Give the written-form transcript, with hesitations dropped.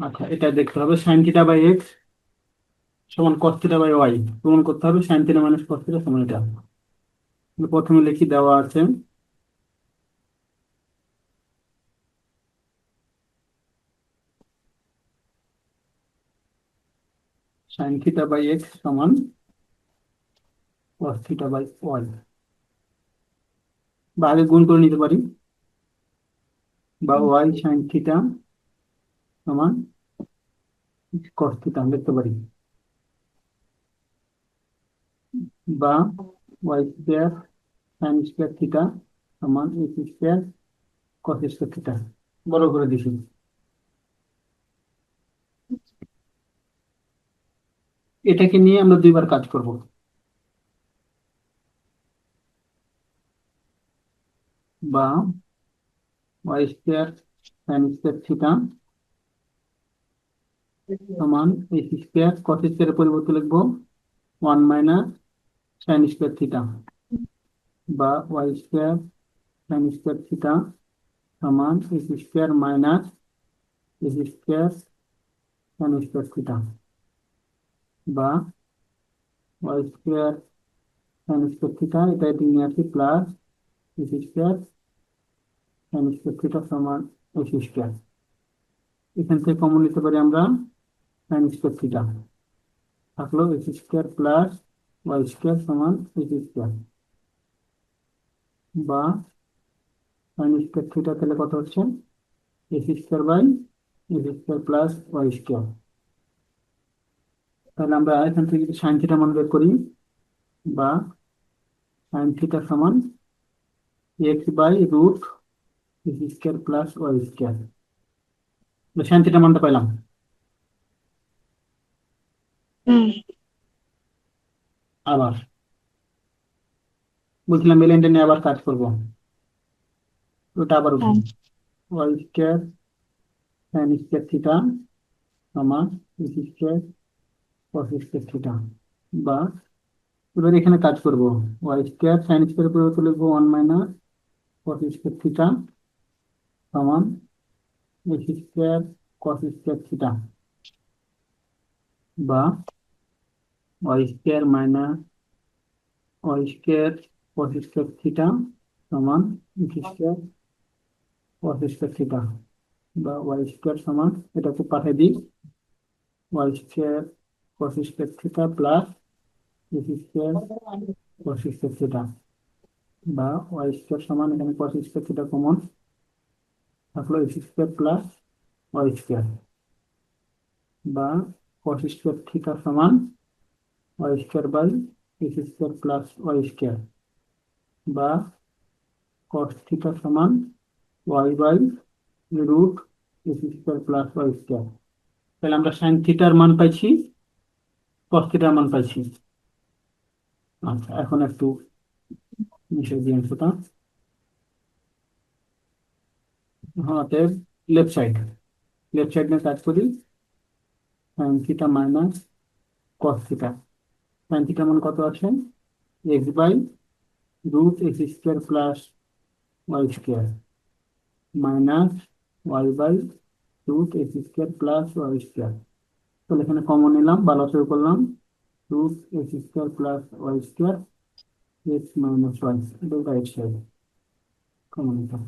আচ্ছা, এটা দেখতে হবে সাইন থিটা বাই এক্স সমান কস থিটা বাই ওয়াই। প্রমাণ করতে হবে sign theta minus cos theta সমান এটা। প্রথমে লিখি, দেওয়া আছে সাইন থিটা বাই এক্স সমান কস থিটা বাই ওয়াই, বা আগে গুণ করে নিতে পারি, বা ওয়াই সাইন থিটা সমান কস থিটা লিখতে পারি, বা Y square sine square theta সমান X square cos square theta. বড় করে দিছি। এটাকে নিয়ে আমরা দুইবার কাজ করব। বা Y square sine square theta সমান এক্স স্কোয়ার কস স্কোয়ারের পরিবর্তে লিখবো one minus sine square theta, বা Y square sine square theta সমান X square minus X square sine square theta, বা Y square sine square theta এটা নিয়ে আসি plus X square sine square theta সমান এক্স স্কোয়ার। এখান থেকে common নিতে পারি আমরা সাইন স্কোয়ার থিটা, থাকলো X square plus Y square সমান এক্স স্কোয়ার, বা সাইন স্কোয়ার থিটা তাহলে কত হচ্ছে x square by x square plus Y square. তাহলে আমরা এখান থেকে যদি সাইন থিটা মান বের করি, বা সাইন থিটা সমান x by root x square plus Y square. Sine theta মানটা পাইলাম। হুম। আবার বলছিলাম এই লাইনটা নিয়ে আবার কাজ করবো, ওটা আবার উঠি। হ্যাঁ। Y square sine square theta সমান X square cos square theta, বা এবার এখানে কাজ করবো ওয়াই স্কোয়ার সাইন স্কোয়ার পরিবর্তে লিখবো one minus cos square theta সমান X square cos square theta, বা Y square minus Y square cos square theta সমান X square cos square theta, বা ওয়াই স্কোয়ার সমান এটাকে পাঠিয়ে দিই Y square cos square theta plus X square cos square theta, বা Y square সমান এখানে কস স্কোয়ার থিটা কমন থাকলো X square plus Y square, বা কস স্কোয়ার থিটা সমান Y square by x square plus Y square, বা cos theta সমান y by root x square plus Y square. তাহলে আমরা sign থিটার মান পাইছি, কস থিটার মান পাইছি। আচ্ছা, এখন একটু মিশিয়ে দিই অংশটা। হ্যাঁ, লেফট সাইড নিয়ে কাজ করি। Sine theta minus cos theta, sine theta মান কত আছে x by root x square plus Y square minus y by root x square plus Y square. তাহলে এখানে কমন নিলাম, ভালো করে করলাম, root x square plus Y square x minus y, এটা রাইট সাইড কমন নিলাম।